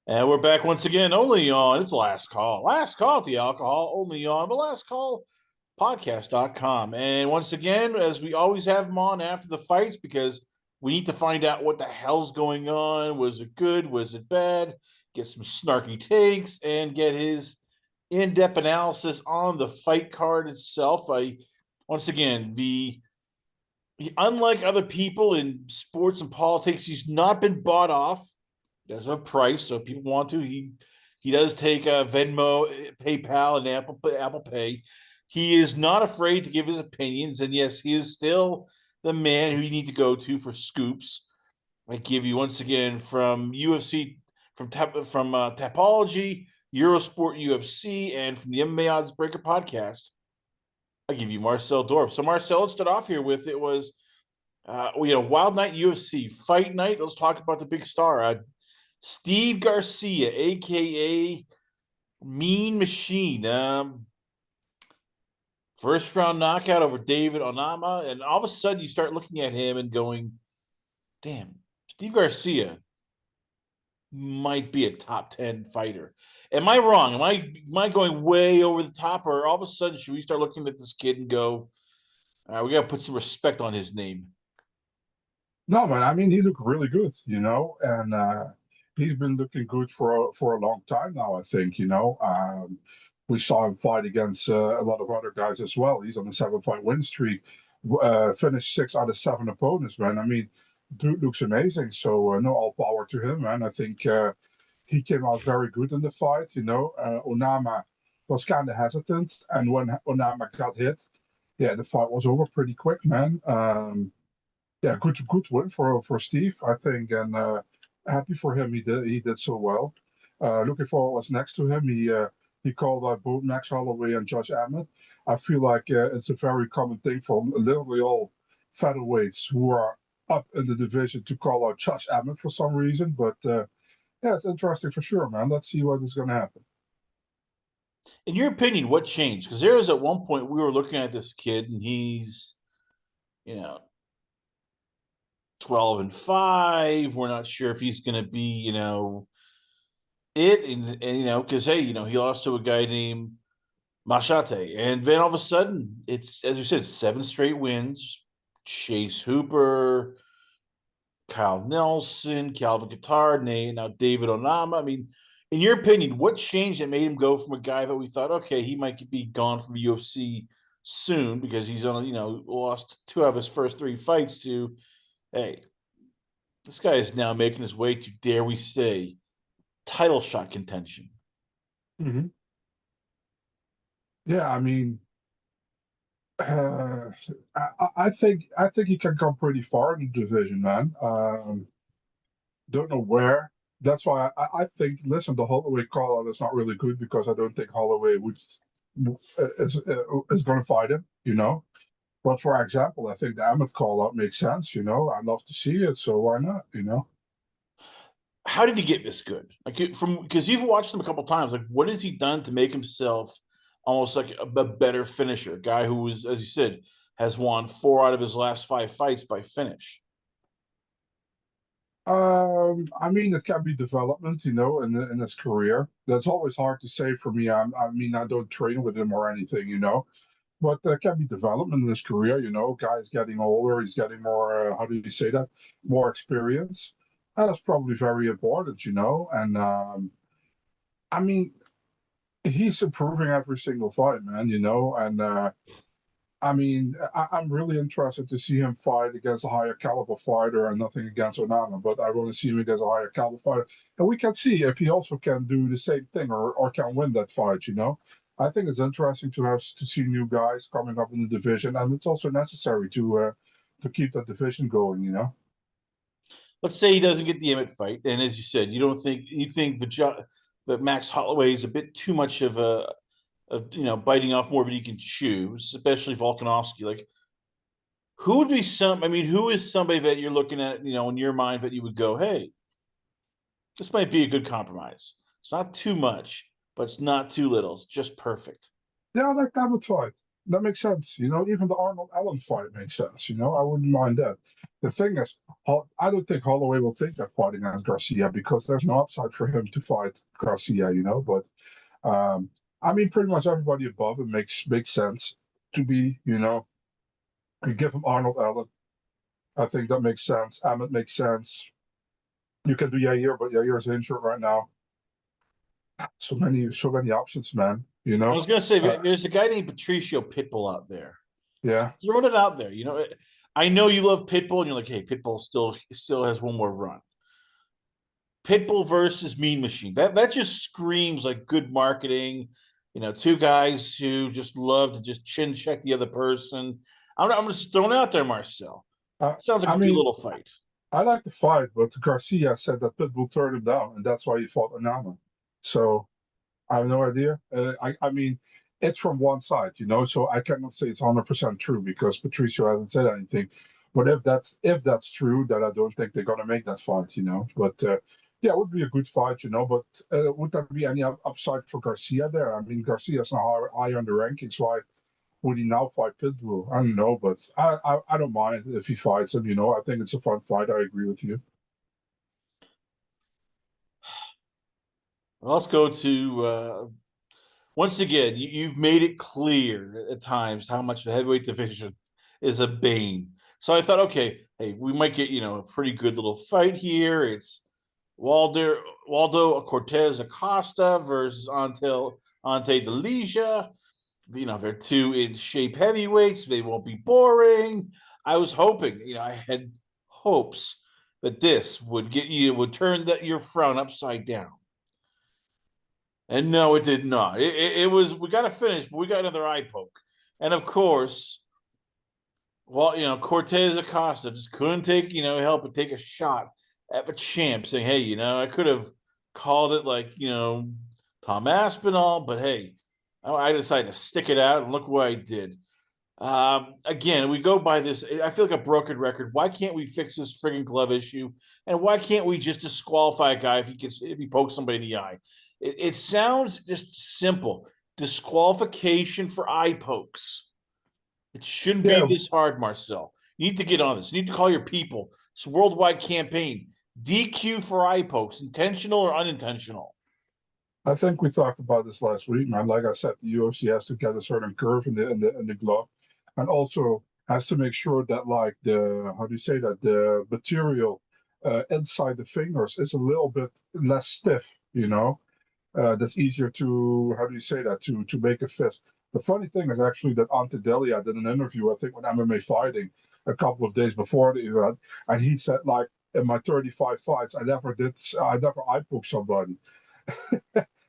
And we're back once again, only on it's last call. Last call at the alcohol, only on the last call podcast.com. And once again, as we always have him on after the fights, because we need to find out what the hell's going on. Was it good? Was it bad? Get some snarky takes and get his in-depth analysis on the fight card itself. Once again, unlike other people in sports and politics, he's not been bought off. Does have a price, so if people want to, he does take Venmo, PayPal, and Apple Pay. He is not afraid to give his opinions, and yes, he is still the man who you need to go to for scoops. I give you once again from UFC, from Tapology, Eurosport UFC, and from the MMA Odds Breaker podcast. I give you Marcel Dorff. So Marcel, let's start off here with it was Wild Night UFC Fight Night. Let's talk about the big star. Steve Garcia, aka Mean Machine. First round knockout over David Onama, and all of a sudden you start looking at him and going, "Damn, Steve Garcia might be a top 10 fighter." Am I wrong? Am I going way over the top, or all of a sudden should we start looking at this kid and go, "All right, we got to put some respect on his name"? No, man. I mean, he looked really good, and he's been looking good for a long time now. I think, we saw him fight against a lot of other guys as well. He's on a 7-fight win streak, finished 6 out of 7 opponents, man. I mean, dude looks amazing. So no, all power to him, man. I think he came out very good in the fight. Onama was kind of hesitant, and when Onama got hit, yeah, the fight was over pretty quick, man. Yeah, good win for Steve, I think, and happy for him. He did so well. Looking for what's next to him. He called out both Max Holloway and Josh Emmett. I feel like it's a very common thing for literally all featherweights who are up in the division to call out Josh Emmett for some reason. But yeah, it's interesting for sure, man. Let's see what is going to happen. In your opinion, what changed? Because there was at one point we were looking at this kid and he's, you know, 12-5. We're not sure if he's going to be, because hey, he lost to a guy named Machate, and then all of a sudden, it's as you said, 7 straight wins. Chase Hooper, Kyle Nelson, Calvin Guitard, now David Onama. I mean, in your opinion, what changed that made him go from a guy that we thought, okay, he might be gone from the UFC soon because he's on, lost 2 of his first 3 fights to, hey, this guy is now making his way to, dare we say, title shot contention. Hmm. Yeah, I mean, I think he can come pretty far in the division, man. Don't know where. That's why I think. Listen, the Holloway call out is not really good because I don't think Holloway is going to fight him. But for example, I think the Emmett call out makes sense. I'd love to see it, so why not? How did he get this good? Like from because you've watched him a couple times. Like, what has he done to make himself almost like a better finisher? A guy who was, as you said, has won 4 out of his last 5 fights by finish. I mean, it can be development, in his career. That's always hard to say for me. I mean, I don't train with him or anything. But there can be development in his career. Guy's getting older. He's getting more. How do you say that? More experience. That's probably very important. And I mean, he's improving every single fight, man. And I mean, I'm really interested to see him fight against a higher caliber fighter, and nothing against Onana, but I want to see him against a higher caliber fighter. And we can see if he also can do the same thing or can win that fight. I think it's interesting to see new guys coming up in the division, and it's also necessary to keep that division going. Let's say he doesn't get the Emmett fight, and as you said, you think that Max Holloway is a bit too much of biting off more than he can chew, especially Volkanovski. Like, who would be some? I mean, who is somebody that you're looking at, in your mind that you would go, hey, this might be a good compromise. It's not too much, but it's not too little. It's just perfect. Yeah, I like that fight. that makes sense. You know, even the Arnold Allen fight makes sense. You know, I wouldn't mind that. The thing is, I don't think Holloway will take that fight against Garcia because there's no upside for him to fight Garcia. You know, but I mean, pretty much everybody above it makes sense to be. You know, you give him Arnold Allen. I think that makes sense. Emmett makes sense. You can do Yair, but Yair is injured right now. So many options, man. You I know, was gonna say uh, there's a guy named Patricio Pitbull out there. yeah. Throwing it out there. You know, I know you love Pitbull, and you're like, hey, Pitbull still has one more run. Pitbull versus Mean Machine. That just screams like good marketing. You know, two guys who just love to just chin check the other person. I'm just throwing it out there, Marcel. Uh, Sounds like I a good mean, little fight. I like the fight, but Garcia said that Pitbull turned him down, and that's why he fought Anama. So I have no idea. I mean, it's from one side, you know, so I cannot say it's 100% true because Patricio hasn't said anything. But if that's true, then I don't think they're gonna make that fight, you know. But yeah, it would be a good fight, you know. But would there be any upside for Garcia there? I mean, Garcia's not high on the rankings. Why would he now fight Pitbull? I don't know, but I don't mind if he fights him. You know, I think it's a fun fight. I agree with you. Let's go to once again. You've made it clear at times how much the heavyweight division is a bane. So I thought, okay, hey, we might get a pretty good little fight here. It's Waldo Cortez Acosta versus Ante Delija. They're two in shape heavyweights. They won't be boring. I was hoping, I had hopes that this would turn your frown upside down. And no, it did not. It was, we got to finish, but we got another eye poke. And of course, Cortez Acosta just couldn't help but take a shot at the champ, saying, hey, I could have called it like, Tom Aspinall, but hey, I decided to stick it out, and look what I did. Again, we go by this. I feel like a broken record. Why can't we fix this frigging glove issue? And why can't we just disqualify a guy if he pokes somebody in the eye? It sounds just simple. Disqualification for eye pokes. It shouldn't be Yeah, this hard, Marcel. You need to get on this. You need to call your people. It's a worldwide campaign. DQ for eye pokes, intentional or unintentional. I think we talked about this last week, man. Like I said, the UFC has to get a certain curve in the glove, and also has to make sure that like the how do you say that the material inside the fingers is a little bit less stiff. You know, that's easier to how do you say that to make a fist. The funny thing is actually that Ante Delia did an interview, I think, with MMA Fighting a couple of days before the event, and he said like in my 35 fights, I never eye poked somebody.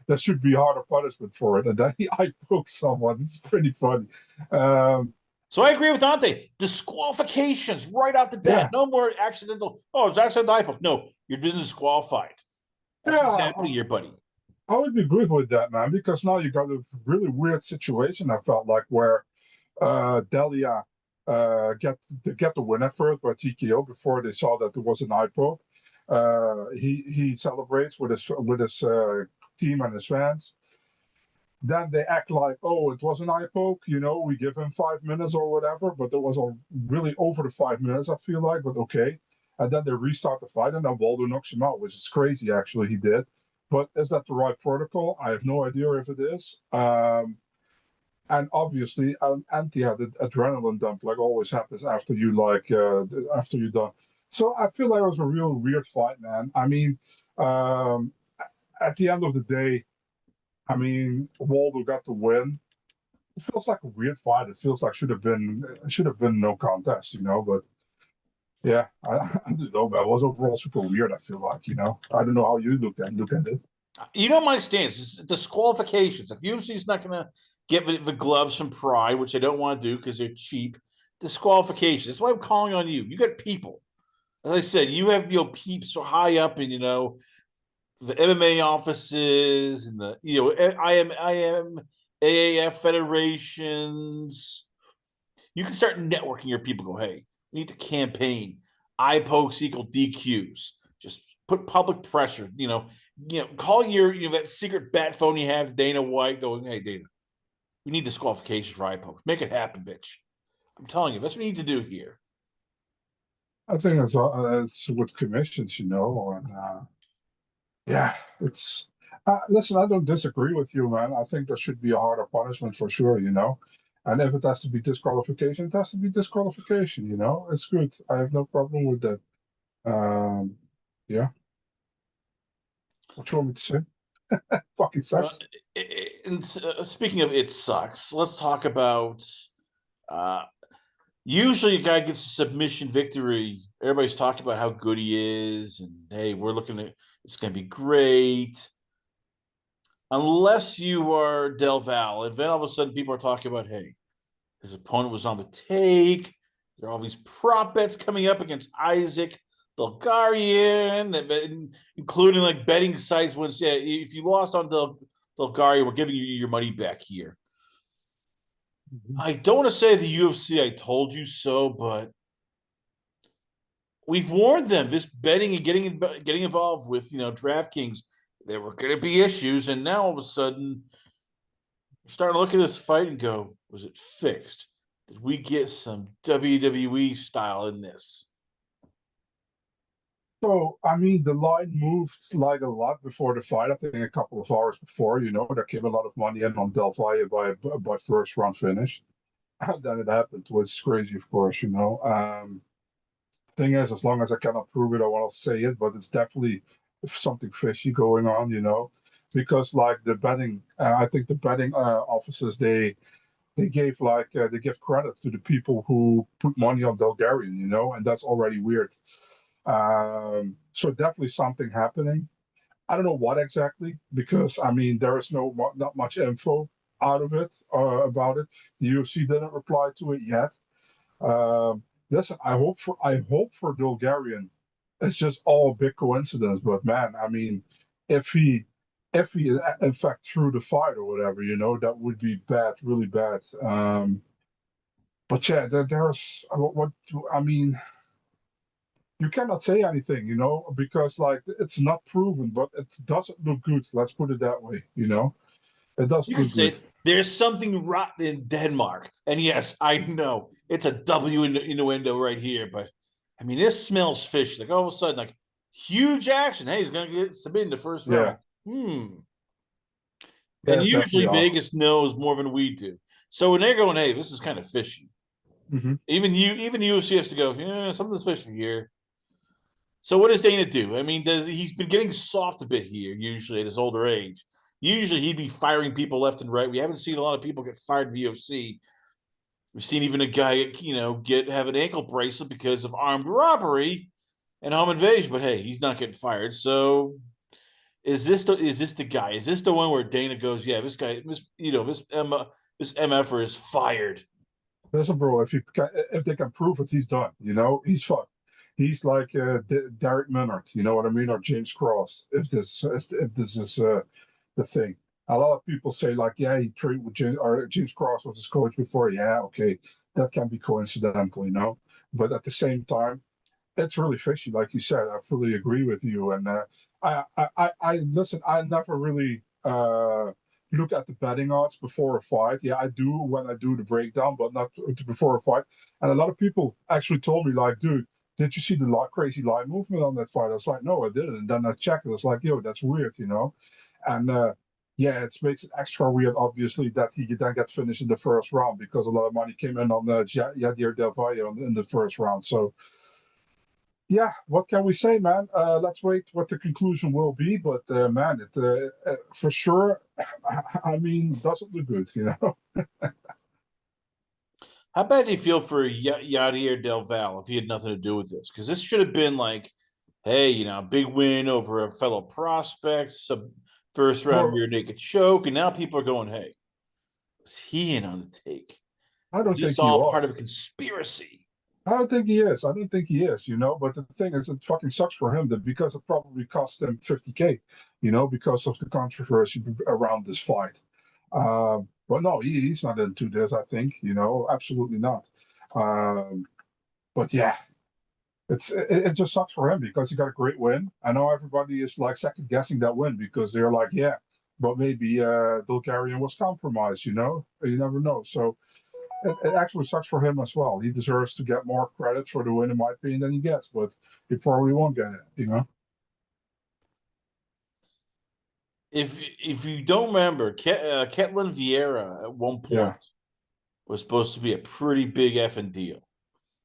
There should be harder punishment for it. And then he eye pokes someone. It's pretty funny. Um, So I agree with Ante. Disqualifications right off the bat. yeah, No more accidental. Oh, it's accidental eye poke. No, you're being disqualified. That's what's yeah, happening here, buddy. I would be good with that, man, because now you got a really weird situation. I felt like where Delia get the win at first by TKO before they saw that there was an eye poke. He celebrates with his team and his fans. Then they act like, oh, it was an eye poke, you know, we give him 5 minutes or whatever, but it was really over the 5 minutes, I feel like, but okay. And then they restart the fight, and then Waldo knocks him out, which is crazy, actually, he did. But is that the right protocol? I have no idea if it is. And obviously, Anti had an adrenaline dump, like always happens after after you're done. So I feel like it was a real weird fight, man. I mean, um, at the end of the day, I mean, Waldo got the win. It feels like a weird fight. It feels like should have been no contest, you know. But yeah, I don't know, man. It was overall super weird. I feel like, you know. I don't know how you look at it. My stance is disqualifications. If UFC's not going to get the gloves from Pride, which they don't want to do because they're cheap, disqualifications. That's why I'm calling on you. You got people. As I said, you have peeps so high up in the MMA offices and the I am AAF federations. You can start networking your people. Go, hey, we need to campaign. Eye pokes equal DQs. Just put public pressure. Call your that secret bat phone you have, Dana White, going, hey Dana, We need disqualification for eye poke. Make it happen, bitch. I'm telling you, that's what we need to do here. I think it's with commissions, and yeah, it's. Listen, I don't disagree with you, man. I think there should be a harder punishment for sure. And if it has to be disqualification, it has to be disqualification. It's good. I have no problem with that. Um, yeah. What you want me to say? Fucking Uh, sucks. and speaking of it sucks, let's talk about. Uh, Usually, a guy gets a submission victory. Everybody's talking about how good he is, and hey, we're looking at it's going to be great. Unless you are Del Val, and then all of a sudden people are talking about, hey, his opponent was on the take. There are all these prop bets coming up against Isaac Bulgarian, including like betting sites. Was yeah, if you lost on Bulgaria, we're giving you your money back here. Mhm. I don't want to say the UFC, I told you so, but we've warned them. This betting and getting involved with DraftKings, there were going to be issues, and now all of a sudden you're starting to look at this fight and go, was it fixed? Did we get some WWE style in this? So, I mean, the line moved like a lot before the fight. I think a couple of hours before, there came a lot of money in on Del Valle by first round finish. And then it happened, which is crazy, of course. Thing is, as long as I cannot prove it, I won't say it, but it's definitely something fishy going on. Because like the betting, I think the betting offices, they give credit to the people who put money on Bulgarian, and that's already weird. So definitely something happening. I don't know what exactly, because I mean there is not much info out of it about it. The UFC didn't reply to it yet. Listen, I hope for Bulgarian, it's just all a big coincidence. But man, I mean, if he if he in fact threw the fight or whatever, that would be bad, really bad. But yeah, there's what I mean. You cannot say anything, because like it's not proven, but it doesn't look good. Let's put it that way. It doesn't You can look say good. it. There's something rotten in Denmark. And yes, I know it's a W innuendo right here, but I mean, this smells fishy. Like all of a sudden, like huge action. Hey, he's going to get submitted in the first round. Yeah, Like, hmm. yeah, And it's usually definitely off. Vegas knows more than we do. So when they're going, hey, this is kind of fishy. Hmm. Even UFC has to go, yeah, something's fishy here. So what does Dana do? I mean, he's been getting soft a bit here, usually at his older age. Usually he'd be firing people left and right. We haven't seen a lot of people get fired in the UFC. We've seen even a guy, have an ankle bracelet because of armed robbery and home invasion. But hey, he's not getting fired. So is this the guy? Is this the one where Dana goes, yeah, this guy, this MFer is fired. Listen, bro, if they can prove it, he's done. He's fucked. He's like Derek Minard, you know what I mean, or James Cross. If this is the thing, a lot of people say like, yeah, he trained with James Cross was his coach before. Yeah, okay, that can be coincidental. But at the same time, it's really fishy, like you said. I fully agree with you. And I listen. I never really look at the betting odds before a fight. Yeah, I do when I do the breakdown, but not before a fight. And a lot of people actually told me, like, dude, did you see the crazy line movement on that fight? I was like, no, I didn't. And then I checked. It was like, yo, that's weird. And yeah, it makes it extra weird, obviously, that he then got finished in the first round because a lot of money came in on Jadir Del Valle in the first round. So yeah, what can we say, man? Let's wait what the conclusion will be. But man, it for sure. I mean, doesn't look good. How bad do you feel for Yadier Del Val if he had nothing to do with this? Because this should have been like, hey, big win over a fellow prospect, some first round Well, rear naked choke, and now people are going, hey, was he in on the take? I Was don't this think he all part of was. a conspiracy? I don't think he is. I don't think he is. But the thing is, it fucking sucks for him that because it probably cost him 50K, because of the controversy around this fight. But no, he's not into this. I think, absolutely not. Um, but yeah, it just sucks for him because he got a great win. I know everybody is like second guessing that win because they're like, yeah, but maybe Bulgarian was compromised. You know, you never know. So it actually sucks for him as well. He deserves to get more credit for the win, in my opinion, than he gets, but he probably won't get it. You know. If you don't remember, Ketlin Vieira at one point Yeah. was supposed to be a pretty big effing deal.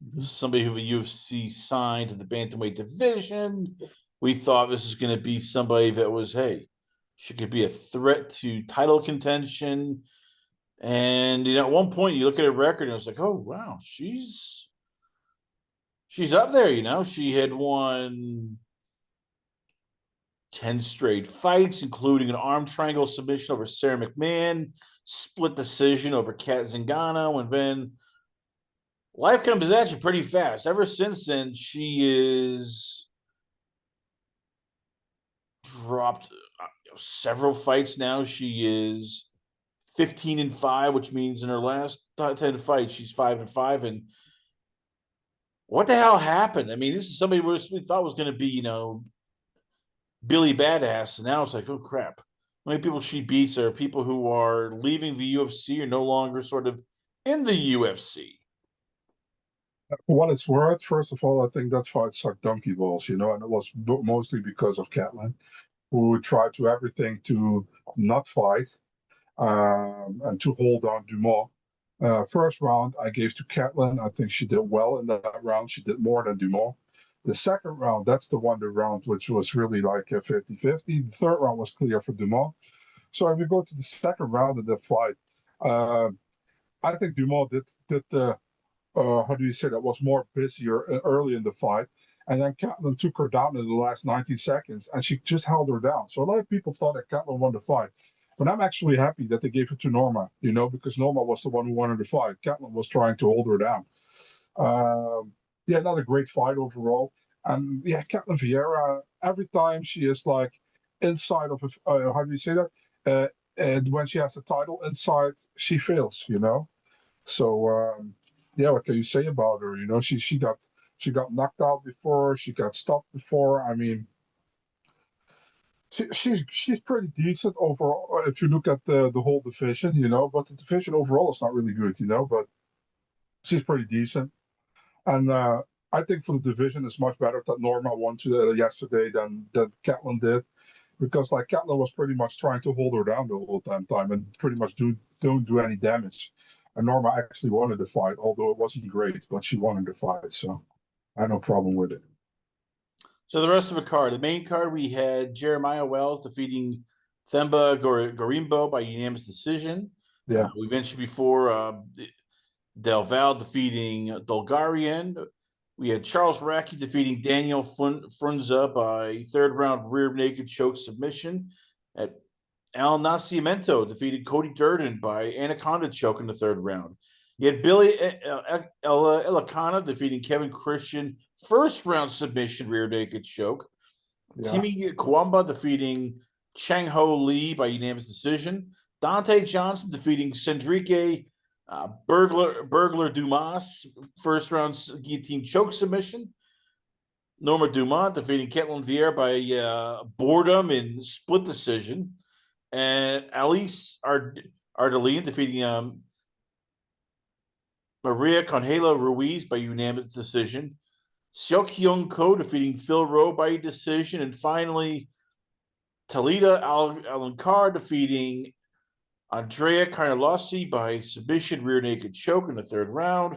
Mhm. Somebody who the UFC signed to the bantamweight division. We thought this was going to be somebody that was, hey, she could be a threat to title contention. And at one point, you look at her record, and it was like, oh wow, she's up there. She had won 10 straight fights, including an arm triangle submission over Sarah McMahon, split decision over Kat Zingano, and then life comes at you pretty fast. Ever since then, she is dropped several fights now. She is 15-5, which means in her last 10 fights, she's 5-5. And what the hell happened? I mean, this is somebody we thought was going to be, Billy Badass, and now it's like, oh crap. How many people she beats are people who are leaving the UFC or no longer sort of in the UFC. For what it's worth, first of all, I think that fight sucked donkey balls, you know, and it was mostly because of Catlin, who tried to everything to not fight and to hold on Dumas. First round, I gave to Catlin. I think she did well in that round. She did more than Dumas. The second round, that's the one, the round which was really like a 50-50. The third round was clear for Dumas. So if we go to the second round of the fight, uh, I think Dumas did the how do you say that, was more busier early in the fight. And then Catlin took her down in the last 90 seconds and she just held her down. So a lot of people thought that Catlin won the fight. But I'm actually happy that they gave it to Norma, you know, because Norma was the one who wanted the fight. Catlin was trying to hold her down. Yeah, another great fight overall. And yeah, Catlin Vieira, every time she is like inside of, how do you say that? And when she has a title inside, she fails, you know? So yeah, what can you say about her? You know, she got knocked out before, she got stopped before. I mean, she's pretty decent overall if you look at the whole division, you know. But the division overall is not really good, you know. But she's pretty decent, and I think for the division, it's much better that Norma won yesterday than Catlin did. Because like Catlin was pretty much trying to hold her down the whole time and pretty much don't do any damage. And Norma actually wanted the fight, although it wasn't great, but she wanted the fight, so I had no problem with it. So the rest of the card, the main card, we had Jeremiah Wells defeating Themba Gorimbo by unanimous decision. Yeah, We mentioned before Del Val defeating Bulgarian. We had Charles Racky defeating Daniel Frunza by third round rear naked choke submission. At Al Nascimento defeated Cody Durden by anaconda choke in the third round. You had Billy Elakana defeating Kevin Christian first round submission rear naked choke. yeah, Timmy Kwamba defeating Chang Ho Lee by unanimous decision. Dante Johnson defeating Cendrique Burglar Dumas first round guillotine choke submission. Norma Dumont defeating Ketlin Vieira by boredom in split decision. And Alice Ardelean defeating Maria Conjela Ruiz by unanimous decision. Seok Hyung Ko defeating Phil Rowe by decision. And finally, Talita Alankar defeating Andrea Carnelossi by submission rear naked choke in the third round.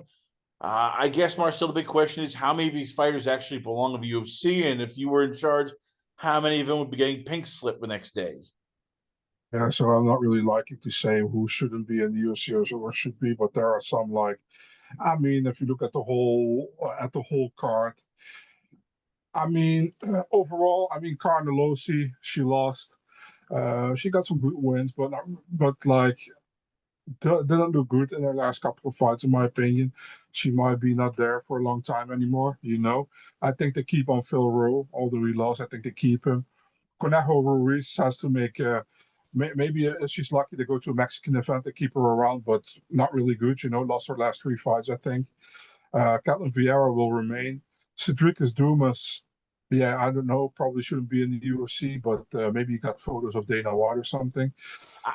I guess, Marcel, the big question is how many of these fighters actually belong in the UFC? And if you were in charge, how many of them would be getting pink slip the next day? yeah. So I'm not really liking to say who shouldn't be in the UFC or should be, but there are some like, I mean, if you look at the whole card, I mean, overall, I mean, Carnelosi, she lost. She got some good wins, but like didn't look good in her last couple of fights, in my opinion. She might be not there for a long time anymore, you know. I think they keep on Phil Rowe, although he lost. I think they keep him. Conejo Ruiz has to make, maybe she's lucky to go to a Mexican event to keep her around, but not really good, you know. Lost her last 3 fights, I think. Catlin Vieira will remain. Cedric Dumas, Yeah, I don't know. Probably shouldn't be in the UFC, but maybe he got photos of Dana White or something.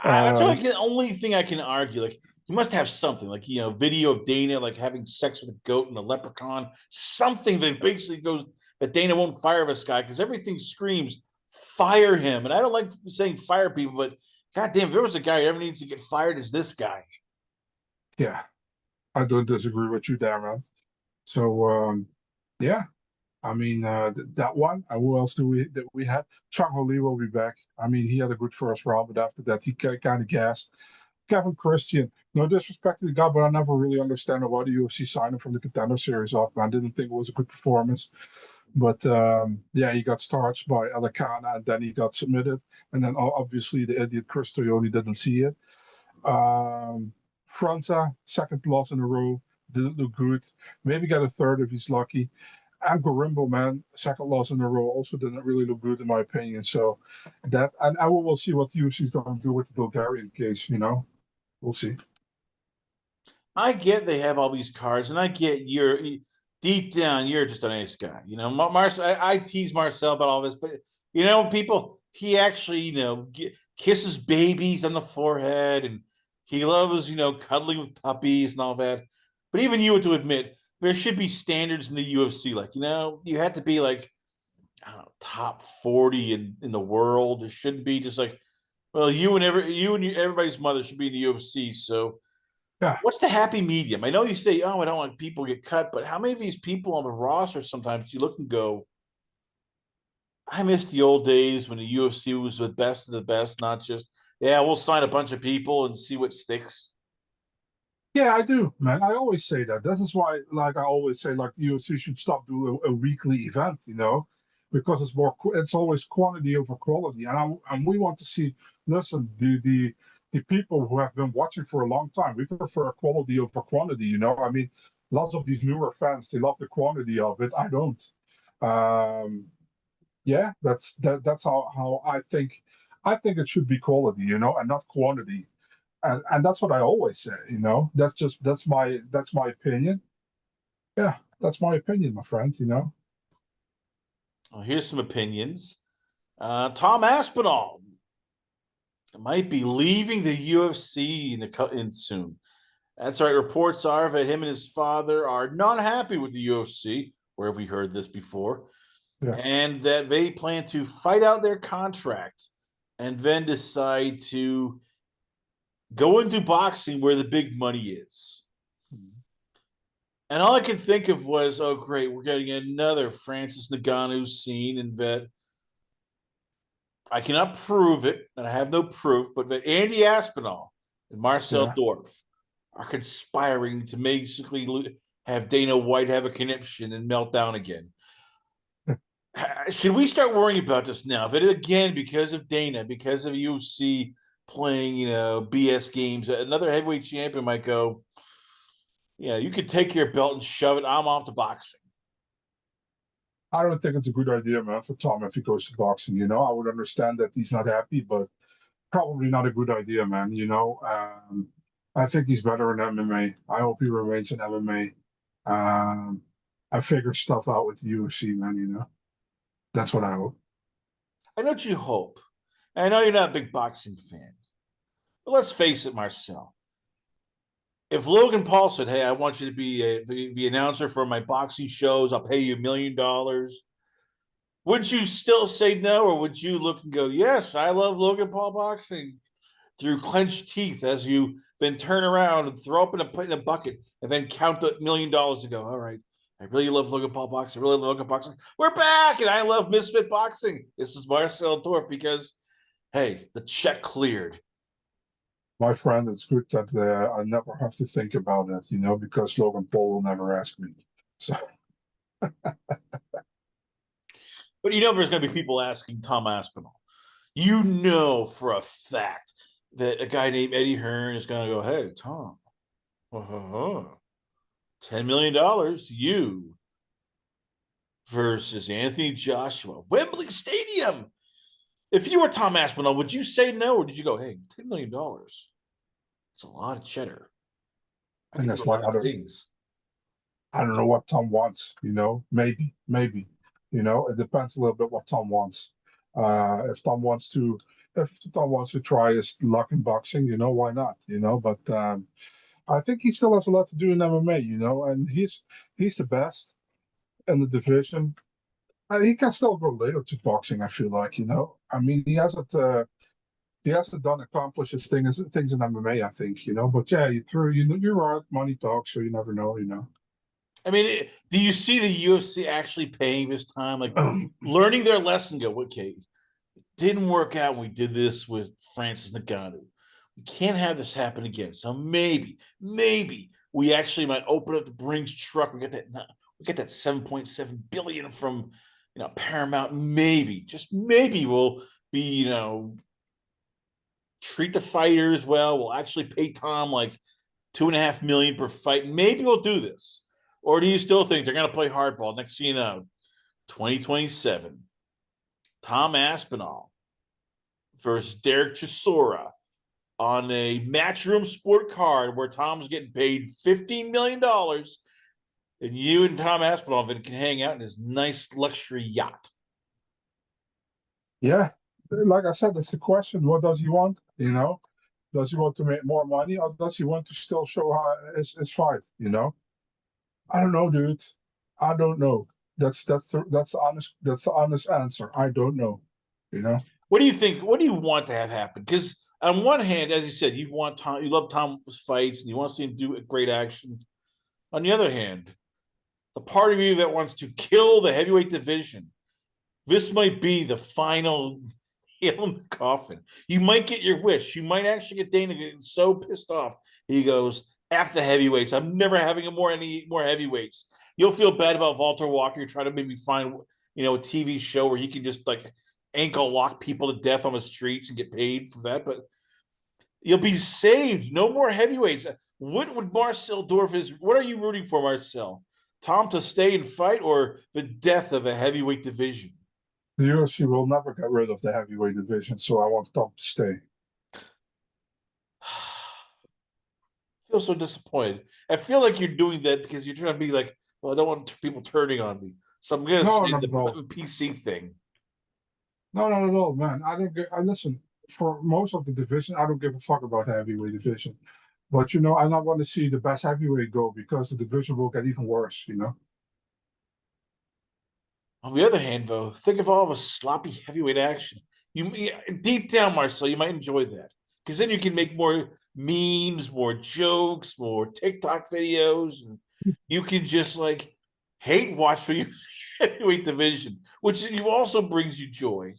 That's Uh, like the only thing I can argue. Like he must have something, like video of Dana like having sex with a goat and a leprechaun, something that basically goes that Dana won't fire this guy because everything screams fire him. And I don't like saying fire people, but goddamn, if there was a guy who ever needs to get fired, is this guy. yeah, I don't disagree with you there, man. So yeah, I mean that one. And who else do we had? Chang Ho Lee will be back. I mean, he had a good first round, but after that, he kind of gassed. Kevin Christian, no disrespect to the guy, but I never really understand why the UFC signed him from the Contender Series off. Man, didn't think it was a good performance. But yeah, he got starched by Alicana and then he got submitted. And then obviously the idiot Chris Toyoni didn't see it. Fronta, second loss in a row, didn't look good. Maybe get a third if he's lucky. And Gorimbo, man, second loss in a row, also didn't really look good in my opinion. So that, and I will see what the UFC is going to do with the Bulgarian case, you know. We'll see. I get they have all these cards, and I get you're deep down, you're just a nice guy. Marcel, I tease Marcel about all this, but people, he actually, kisses babies on the forehead, and he loves, cuddling with puppies and all that. But even you have to admit, there should be standards in the UFC. Like, you had to be like, I don't know, top 40 in the world. It shouldn't be just like, well, everybody's mother should be in the UFC. So Yeah. what's the happy medium? I know you say, "Oh, I don't want people to get cut," but how many of these people on the roster sometimes you look and go, "I miss the old days when the UFC was the best of the best, not just yeah, we'll sign a bunch of people and see what sticks." Yeah, I do, man. I always say that. This is why, like, I always say, like, the UFC should stop doing a weekly event, because it's always quantity over quality. And we want to see, listen, the people who have been watching for a long time, we prefer quality over quantity, I mean, lots of these newer fans, they love the quantity of it. I don't. Um, yeah, that's how I think. I think it should be quality, and not quantity. And that's what I always say, that's my opinion. Yeah, that's my opinion, my friend. Well, here's some opinions. Tom Aspinall might be leaving the UFC in soon. That's right. Reports are that him and his father are not happy with the UFC. Where have we heard this before? Yeah. And that they plan to fight out their contract and then decide to go into boxing where the big money is. And all I could think of was, oh, great, we're getting another Francis Ngannou scene, and that I cannot prove it, and I have no proof, but that Andy Aspinall and Marcel Yeah. Dorff are conspiring to basically have Dana White have a conniption and melt down again. Should we start worrying about this now? If it again because of Dana, because of UFC playing, BS games, another heavyweight champion might go, yeah, you could take your belt and shove it. I'm off to boxing. I don't think it's a good idea, man, for Tom if he goes to boxing. I would understand that he's not happy, but probably not a good idea, man. I think he's better in MMA. I hope he remains in MMA. I figure stuff out with the UFC, man. That's what I hope. I know what you hope. I know you're not a big boxing fan, but let's face it, Marcel. If Logan Paul said, "Hey, I want you to be the announcer for my boxing shows. I'll pay you $1 million," would you still say no, or would you look and go, "Yes, I love Logan Paul boxing," through clenched teeth as you then turn around and throw up in a bucket and then count the $1 million to go, all right, I really love Logan Paul boxing. I really love Logan boxing. We're back, and I love Misfit boxing. This is Marcel Dorff because, hey, the check cleared. My friend, it's good that I never have to think about that, because Logan Paul will never ask me. So But there's going to be people asking Tom Aspinall. You know for a fact that a guy named Eddie Hearn is going to go, hey, Tom, $10 million, you versus Anthony Joshua, Wembley Stadium. If you were Tom Aspinall, would you say no, or did you go, hey, $10 million? It's a lot of cheddar. I and can do that's a why lot of things. I don't know what Tom wants, maybe. You know, it depends a little bit what Tom wants. If Tom wants to, if Tom wants to try his luck in boxing, you know, why not? You know, but I think he still has a lot to do in MMA. You know, and he's the best in the division. He can still go later to boxing. I feel like, you know, I mean, he hasn't done accomplished his things in MMA. I think, you know, but yeah, you're right. Money talks, so you never know. You know. I mean, do you see the UFC actually paying this time, like learning their lesson? Go, okay, didn't work out when we did this with Francis Ngannou. We can't have this happen again. So maybe we actually might open up the Brinks truck. We get that 7.7 billion from Paramount. Maybe, just maybe we'll be, treat the fighters well. We'll actually pay Tom like 2.5 million per fight. Maybe we'll do this. Or do you still think they're gonna play hardball? Next thing you know, 2027, Tom Aspinall versus Derek Chisora on a matchroom sport card where Tom's getting paid $15 million, and you and Tom Aspinall can hang out in his nice luxury yacht. Yeah, like I said, it's the question. What does he want? You know, does he want to make more money, or does he want to still show how his fight? You know, I don't know, dude. I don't know. That's the honest answer. I don't know. You know. What do you think? What do you want to have happen? Because on one hand, as you said, you love Tom's fights, and you want to see him do great action. On the other hand, the part of you that wants to kill the heavyweight division, this might be the final nail in the coffin. You might get your wish. You might actually get Dana getting so pissed off. He goes, after the heavyweights, I'm never having any more heavyweights. You'll feel bad about Walter Walker. You're trying to maybe find, a TV show where he can just like ankle lock people to death on the streets and get paid for that. But you'll be saved. No more heavyweights. What would Marcel Dorff is? What are you rooting for, Marcel? Tom to stay and fight, or the death of a heavyweight division? The UFC will never get rid of the heavyweight division, so I want Tom to stay. I feel so disappointed. I feel like you're doing that because you're trying to be like, well, I don't want people turning on me, so I'm gonna No, say not at all. the PC thing. No, not at all, man. I don't get. I listen for most of the division. I don't give a fuck about the heavyweight division, but you know, I not want to see the best heavyweight go because the division will get even worse. You know. On the other hand, though, think of all the sloppy heavyweight action. Deep down, Marcel, you might enjoy that because then you can make more memes, more jokes, more TikTok videos, and you can just like hate watch for your heavyweight division, which you also brings you joy.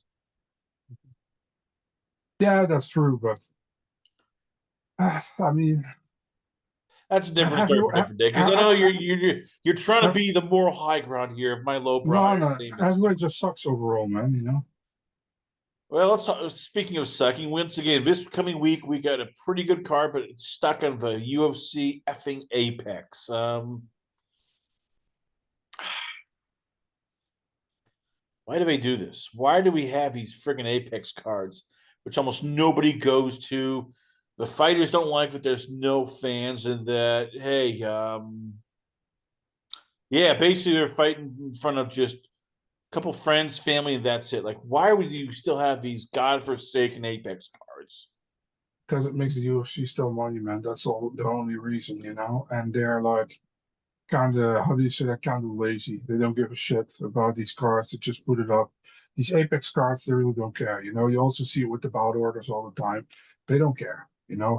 Yeah, that's true, but I mean, That's a different have story you? for a different day because I know you're trying to be the moral high ground here of my lowbrow No, no, entertainment. heavyweight just sucks overall, man. You know. Well, let's talk. Speaking of sucking, once again, this coming week we got a pretty good card, but it's stuck on the UFC effing Apex. Why do they do this? Why do we have these friggin' Apex cards, which almost nobody goes to? The fighters don't like that there's no fans, and that hey, yeah, basically they're fighting in front of just a couple friends, family, and that's it. Like, why would you still have these godforsaken Apex cards? Because it makes the UFC still money, man. That's all the only reason, you know. And they're like kind of, how do you say that, kind of lazy. They don't give a shit about these cards. They just put it up. These Apex cards, they really don't care. You know, you also see it with the bout orders all the time. They don't care. You know,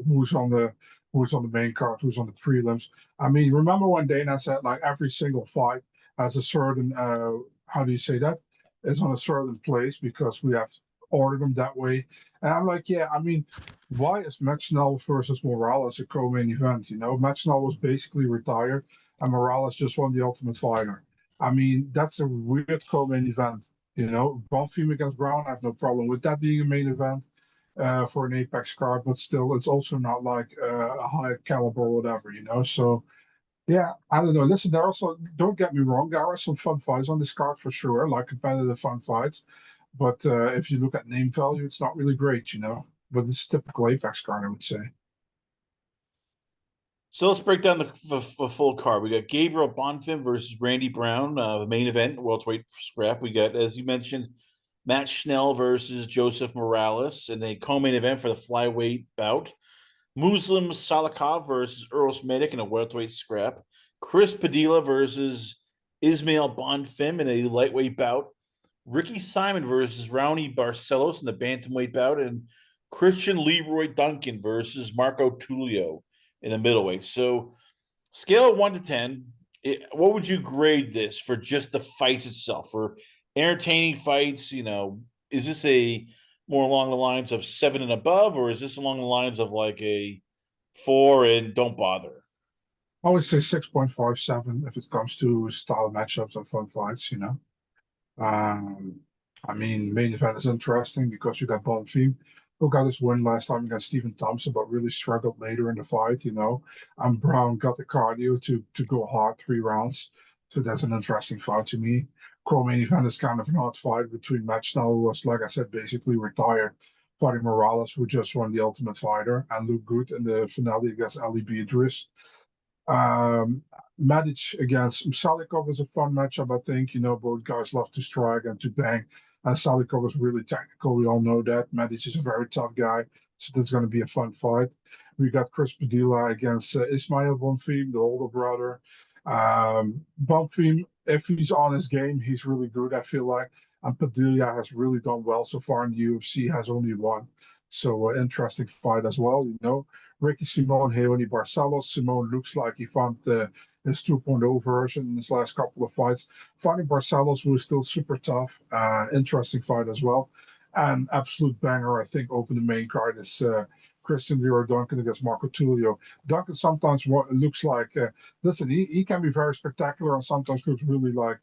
who's on the main card, who's on the prelims. I mean, remember when Dana said like every single fight has a certain how do you say that? It's on a certain place because we have ordered them that way. And I'm like, yeah, I mean, why is Machinal versus Morales a co-main event? You know, Machinal was basically retired, and Morales just won the Ultimate Fighter. I mean, that's a weird co-main event. You know, Bonfim against Brown, I have no problem with that being a main event for an Apex card, but still, it's also not like a high caliber or whatever. You know, so yeah, I don't know. Listen, there are also, don't get me wrong, there are some fun fights on this card for sure, like competitive fun fights. But if you look at name value, it's not really great, you know. But it's typical Apex card, I would say. So let's break down the full card. We got Gabriel Bonfim versus Randy Brown, the main event, welterweight scrap. We got, as you mentioned, Matt Schnell versus Joseph Morales in a co-main event for the flyweight bout. Muslim Salikov versus Earl Smitic in a welterweight scrap. Chris Padilla versus Ismail Bonfim in a lightweight bout. Ricky Simon versus Raoni Barcelos in the bantamweight bout, and Christian Leroy Duncan versus Marco Tulio in the middleweight. So, scale of 1 to 10, what would you grade this for just the fights itself? For entertaining fights, is this a more along the lines of 7 and above, or is this along the lines of like a 4 and don't bother? I would say 6.57 if it comes to style matchups and fun fights, you know. Um, I mean, main event is interesting because you got Bonfim, who got his win last time against Stephen Thompson, but really struggled later in the fight, you know. And Brown got the cardio to go hard 3 rounds. So that's an interesting fight to me. Co-main event is kind of an odd fight between Matt Schnell, who was, like I said, basically retired, fighting Morales, who just won the Ultimate Fighter, and looked good in the finale against Ali Beatrice. Um, Medic against Salikov is a fun matchup, I think. You know, both guys love to strike and to bang. And Salikov is really technical. We all know that. Medic is a very tough guy. So that's going to be a fun fight. We got Chris Padilla against Ismail Bonfim, the older brother. Bonfim, if he's on his game, he's really good, I feel like. And Padilla has really done well so far in the UFC, has only won. So interesting fight as well, you know. Ricky Simon, Leone Barcelos. Simon looks like he found his 2.0 version in his last couple of fights. Fighting Barcelos, who is still super tough. Interesting fight as well. And absolute banger, I think, open the main card is Christian Leroy Duncan against Marco Tulio. Duncan sometimes looks like, listen, he can be very spectacular and sometimes looks really like,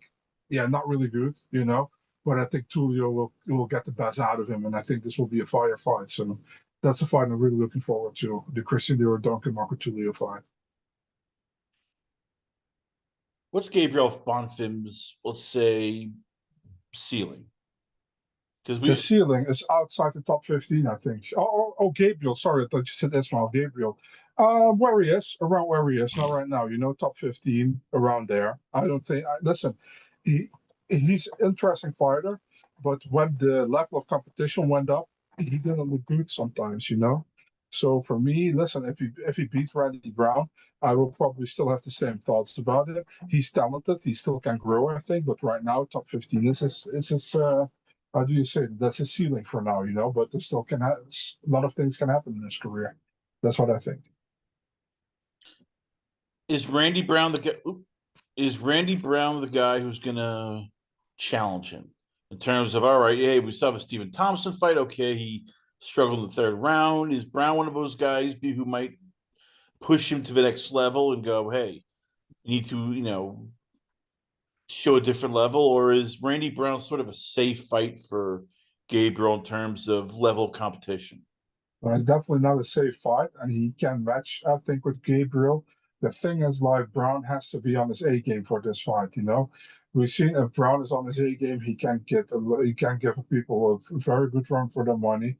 yeah, not really good, you know. But I think Tulio will get the best out of him, and I think this will be a fire fight. So that's a fight I'm really looking forward to. The Christian Dior Duncan Marco Tulio fight. What's Gabriel Bonfim's, let's say, ceiling? Because The we ceiling is outside the top 15, I think. Oh, Gabriel. Sorry, I thought you said Ismail. Gabriel. Where he is, around where he is, not right now. You know, top 15, around there. I don't think. Listen, he he's an interesting fighter, but when the level of competition went up, he didn't look good sometimes. You know. So for me, listen, if he beats Randy Brown, I will probably still have the same thoughts about it. He's talented. He still can grow, I think. But right now, top 15 is his how do you say that's a ceiling for now, you know, but there still a lot of things can happen in his career. That's what I think. is Randy Brown the guy? Is Randy Brown the guy who's gonna challenge him in terms of, all right? Yeah, we saw the Stephen Thompson fight. Okay, he struggled in the third round. Is Brown one of those guys who might push him to the next level and go, hey, you need to, show a different level, or is Randy Brown sort of a safe fight for Gabriel in terms of level of competition? But it's definitely not a safe fight, and he can match, I think, with Gabriel. The thing is, like, Brown has to be on his A game for this fight, you know. We've seen if Brown is on his A game, he can give people a very good run for their money.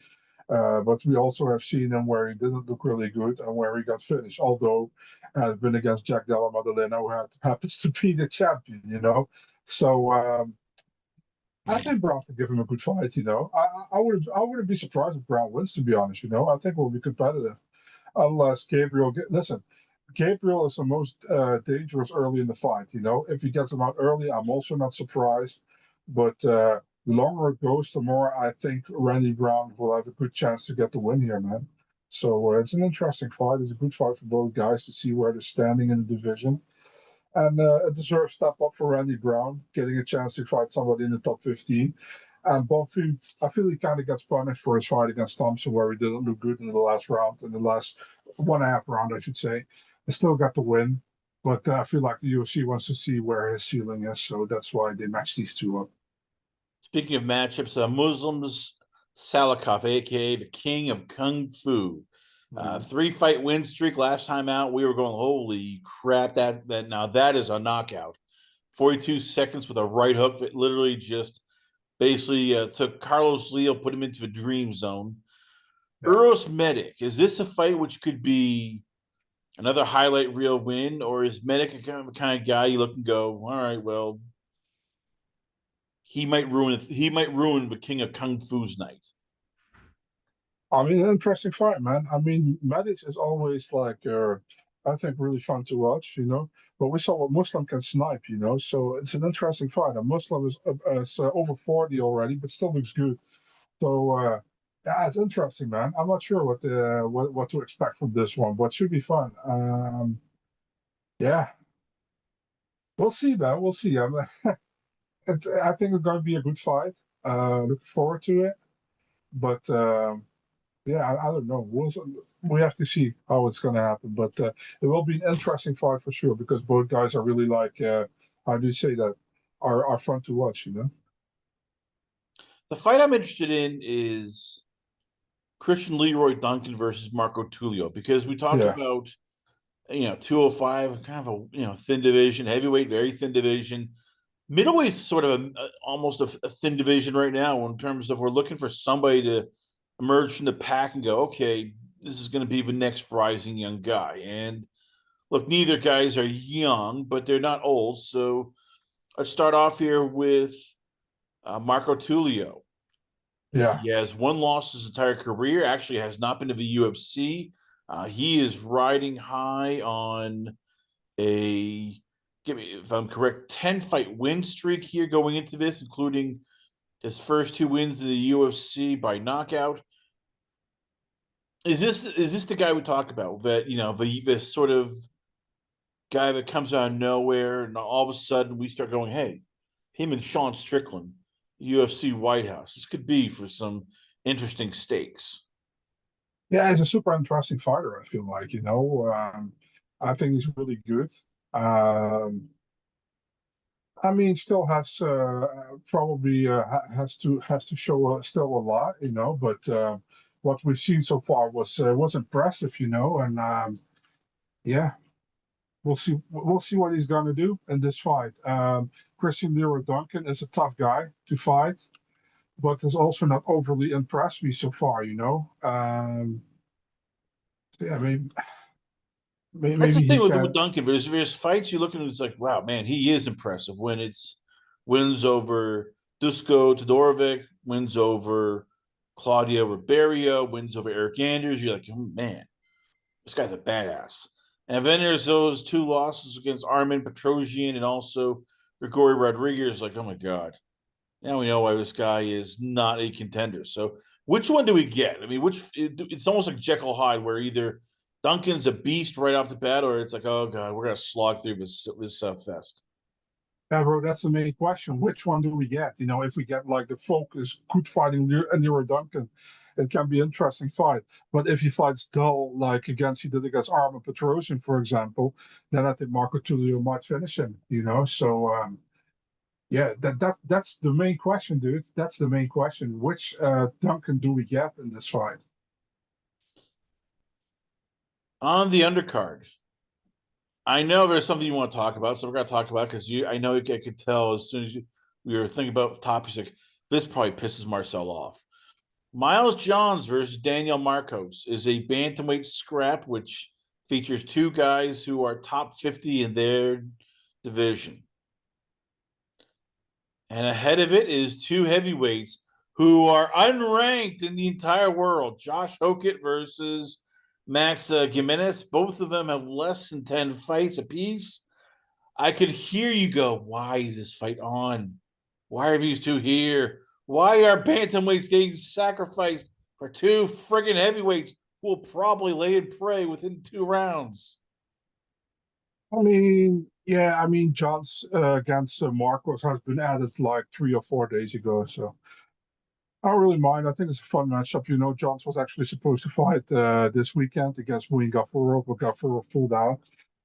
But we also have seen him where he didn't look really good and where he got finished. Although has been against Jack Della Maddalena, who happens to be the champion, you know. So I think Brown could give him a good fight. You know, I wouldn't be surprised if Brown wins. To be honest, you know, I think we'll be competitive unless listen. Gabriel is the most dangerous early in the fight. You know, if he gets him out early, I'm also not surprised. But the longer it goes, the more I think Randy Brown will have a good chance to get the win here, man. So it's an interesting fight. It's a good fight for both guys to see where they're standing in the division. And a deserved step up for Randy Brown, getting a chance to fight somebody in the top 15. And Bonfim, I feel he kind of gets punished for his fight against Thompson, where he didn't look good in the last round, in the last 1.5 round, I should say. He still got the win, but I feel like the UFC wants to see where his ceiling is, so that's why they match these two up. Speaking of matchups, Muslims Salikov, aka the King of Kung Fu, 3 fight win streak. Last time out, we were going, holy crap! That now that is a knockout. 42 seconds with a right hook that literally just basically took Carlos Leo, put him into the dream zone. Yeah. Uros Medic, is this a fight which could be Another highlight reel win, or is Medic a kind of guy you look and go, all right, well, he might ruin the King of Kung Fu's night. I mean, an interesting fight, man. I mean, Medics is always like, I think, really fun to watch, you know. But we saw what Muslim can snipe, you know. So it's an interesting fight. A Muslim is over 40 already, but still looks good. So yeah, it's interesting, man. I'm not sure what to expect from this one, but should be fun. Yeah, we'll see, man. We'll see. I think it's going to be a good fight. Looking forward to it. But yeah, I don't know. We have to see how it's going to happen. But it will be an interesting fight for sure because both guys are really like, how do you say that? Are fun to watch, you know? The fight I'm interested in is Christian Leroy Duncan versus Marco Tulio because we talked Yeah, about 205, kind of a thin division, heavyweight, very thin division. Middleweight is sort of almost a thin division right now in terms of we're looking for somebody to emerge from the pack and go, okay, this is going to be the next rising young guy. And look, neither guys are young, but they're not old. So let's start off here with Marco Tulio. yeah, He has one loss his entire career. Actually, has not been to the UFC. He is riding high on a, give me if I'm correct, 10 fight win streak here going into this, including his first two wins in the UFC by knockout. Is this the guy we talk about that the sort of guy that comes out of nowhere and all of a sudden we start going, hey, him and Sean Strickland, UFC White House. This could be for some interesting stakes. yeah. He's a super interesting fighter. I feel like, you know. I think he's really good. Um, I mean, still has probably has to show still a lot, you know. But what we've seen so far was impressive, you know. And yeah, we'll see what he's gonna do in this fight. Christian Leroy Duncan is a tough guy to fight, but has also not overly impressed me so far, you know. So yeah, That's the maybe thing he with can. Duncan. There's fights you look at and it's like, wow, man, he is impressive when it's wins over Dusko Todorovic, wins over Claudio Ribeiro, wins over Eric Anders. You're like, oh, man, this guy's a badass. And then there's those two losses against Armin Petrosian and also Grigori Rodriguez. Like, oh my God. Now we know why this guy is not a contender. So which one do we get? I mean, it's almost like Jekyll Hyde, where either Duncan's a beast right off the bat, or it's like, oh God, we're gonna slog through this fest. Yeah, bro, that's the main question. Which one do we get? You know, if we get like the focus, good fighting Leroy Duncan, it can be an interesting fight. But if he fights dull, like he did against Armin Petrosian, for example, then I think Marco Tulio might finish him. You know, so yeah, that's the main question, dude. That's the main question. Which Duncan do we get in this fight? On the undercard, I know there's something you want to talk about, so we're gonna talk about because I know I could tell as soon as we were thinking about topics like this probably pisses Marcel off. Miles Johns versus Daniel Marcos is a bantamweight scrap, which features two guys who are top 50 in their division. And ahead of it is two heavyweights who are unranked in the entire world. Josh Hokett versus Max Gimenez. Both of them have less than 10 fights apiece. I could hear you go, why is this fight on? Why are these two here? Why are bantamweights getting sacrificed for two friggin' heavyweights who will probably lay and pray within 2 rounds? I mean, yeah, I mean, John's against Marcos has been added like 3 or 4 days ago, so I don't really mind. I think it's a fun matchup. You know, Johns was actually supposed to fight this weekend against Muin Gafuro, but Gafuro pulled out.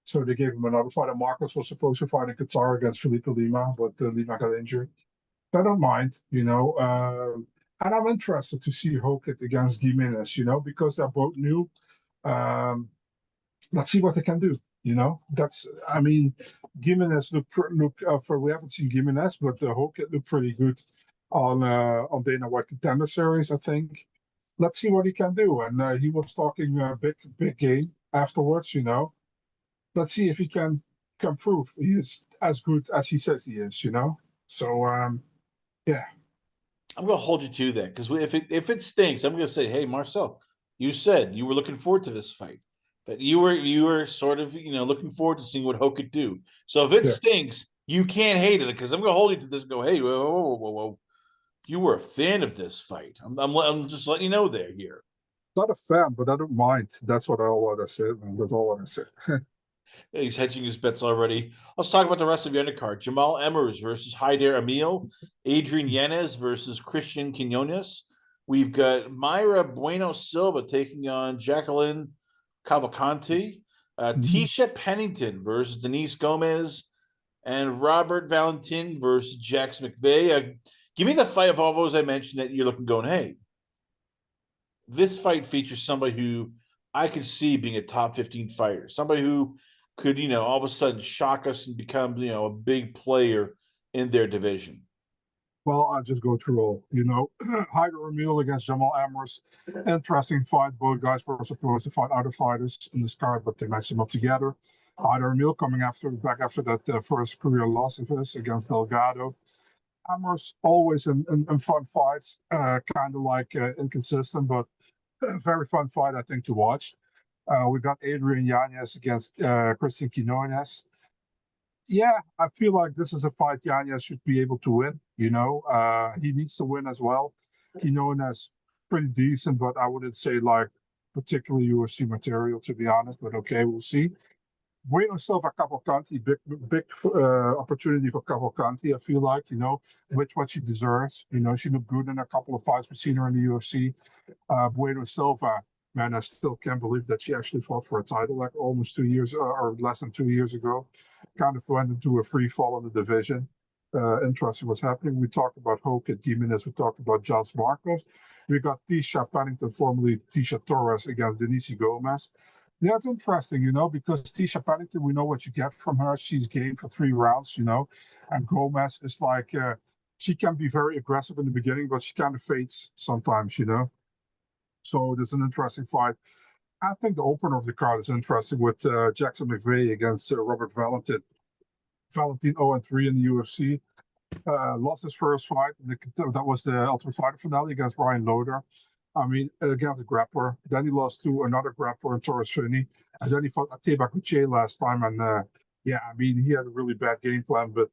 So they gave him another fight. And Marcos was supposed to fight in Qatar against Felipe Lima, but Lima got injured. I don't mind, you know. And I'm interested to see Hokett against Gimenez, you know, because they're both new. Um, let's see what they can do. You know, I mean, Gimenez for we haven't seen Gimenez, but Hokett looked pretty good on Dana White Contender Series, I think. Let's see what he can do. And he was talking big game afterwards, you know. let's see if he can prove he is as good as he says he is. So yeah. I'm going to hold you to that because if it stinks, I'm going to say, hey, Marcel, you said you were looking forward to this fight, but you were sort of looking forward to seeing what Hope could do. So if it Yeah. stinks, you can't hate it because I'm going to hold you to this. And go, hey, whoa, whoa, whoa, whoa, whoa. You were a fan of this fight. I'm just letting you know there here. Not a fan, but I don't mind. That's what I want to say. That's all I say. He's hedging his bets already. Let's talk about the rest of the undercard. Jamal Emmers versus Haider Emil. Adrian Yanez versus Christian Quinones. We've got Myra Bueno Silva taking on Jacqueline Cavalcanti. Mhm. Tisha Pennington versus Denise Gomez. And Robert Valentin versus Jax McVeigh. Give me the fight of all those I mentioned that you're looking going, hey, this fight features somebody who I could see being a top 15 fighter, somebody who could, all of a sudden shock us and become, a big player in their division. Well, I'll just go through all. Haider Emil against Jamal Amors. Interesting fight. Both guys were supposed to fight other fighters in this card, but they matched them up together. Haider Emil coming back after that first career loss of his against Delgado. Amors always in fun fights, kind of like inconsistent, but very fun fight, I think, to watch. We got Adrian Yanez against Christian Quinones. Yeah, I feel like this is a fight Yanez should be able to win. He needs to win as well. Quinones pretty decent, but I wouldn't say like particularly UFC material, to be honest. But okay, we'll see. Bueno Silva Cavalcanti, big opportunity for Cavalcanti. I feel like which what she deserves. She looked good in a couple of fights we've seen her in the UFC. Bueno Silva, man, I still can't believe that she actually fought for a title like almost 2 years or less than 2 years ago. Kind of went into a free fall in the division. Interesting what's happening. We talked about Hoket Gimenez. We talked about John Marcos. We got Tisha Pennington, formerly Tisha Torres, against Denise Gomez. Yeah, it's interesting, because Tisha Pennington, we know what you get from her. She's game for 3 rounds, and Gomez is like, she can be very aggressive in the beginning, but she kind of fades sometimes. So there's an interesting fight. I think the opener of the card is interesting with Jackson McVeigh against Robert Valentin. Valentin 0-3 in the UFC. Lost his first fight. That was the Ultimate Fighter finale against Ryan Loder. I mean, against the grappler. Then he lost to another grappler in Torres Finney. And then he fought Ateba Kuche last time. And yeah, I mean, he had a really bad game plan, but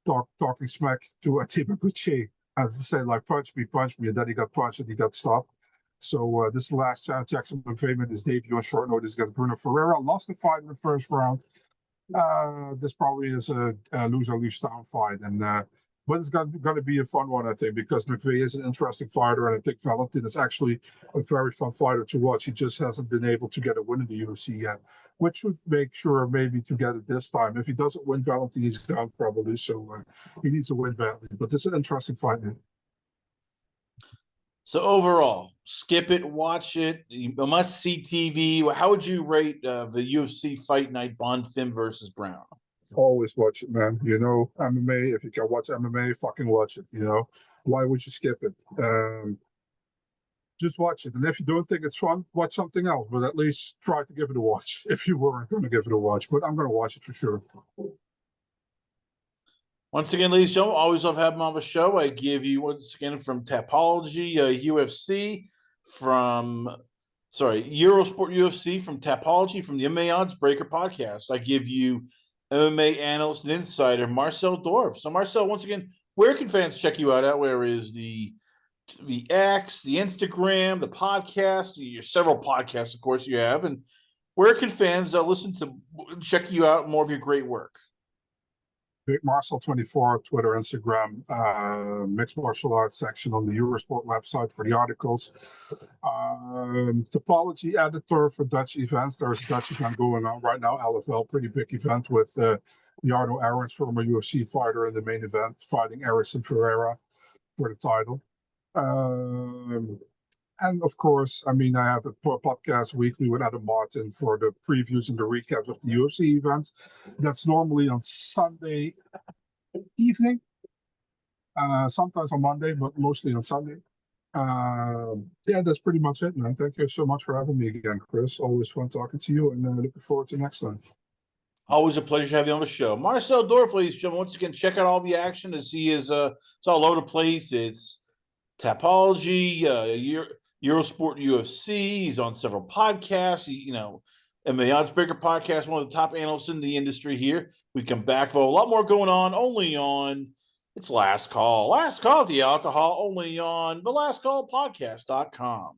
talking smack to Ateba Kuche and to say, like, punch me. And then he got punched and he got stopped. So this is the last chance Jackson McVeigh made his debut on short notice against Bruno Ferreira. Lost the fight in the first round. This probably is a loser leaves town fight, but it's going to be a fun one, I think, because McVeigh is an interesting fighter, and I think Valentin is actually a very fun fighter to watch. He just hasn't been able to get a win in the UFC yet, which would make sure maybe to get it this time. If he doesn't win, Valentin is gone probably, so he needs to win badly. But this is an interesting fight, man. So overall, skip it, watch it, must see TV. How would you rate the UFC Fight Night Bond Fim versus Brown? Always watch it, man. MMA. If you can watch MMA, fucking watch it. Why would you skip it? Just watch it. And if you don't think it's fun, watch something else. But at least try to give it a watch if you weren't going to give it a watch. But I'm going to watch it for sure. Once again, ladies and gentlemen, always love having him on the show. I give you once again from Tapology UFC, from Eurosport UFC, from Tapology, from the MMA Odds Breaker podcast. I give you MMA analyst and insider Marcel Dorff. So, Marcel, once again, where can fans check you out at? Where is the X, the Instagram, the podcast, your several podcasts, of course, you have, and where can fans listen to check you out more of your great work? Marcel24, Twitter, Instagram, mixed martial arts section on the Eurosport website for the articles. Topology editor for Dutch events. There's a Dutch event going on right now, LFL, pretty big event with Jarno Arends, former UFC fighter, in the main event, fighting Erison Ferreira for the title. And of course, I mean, I have a podcast weekly with Adam Martin for the previews and the recaps of the UFC events. That's normally on Sunday evening, sometimes on Monday, but mostly on Sunday. Yeah, that's pretty much it, man. Thank you so much for having me again, Chris. Always fun talking to you, and looking forward to next time. Always a pleasure having you on the show. Marcel Dorff, ladies and gentlemen, once again, check out all the action as he is it's all over the place. It's Tapology, Eurosport UFC. He's on several podcasts. And the Oddsbreaker podcast, one of the top analysts in the industry here. We come back for a lot more going on, only on it's Last Call. Last Call at the Alcohol, only on the Last Call podcast.com.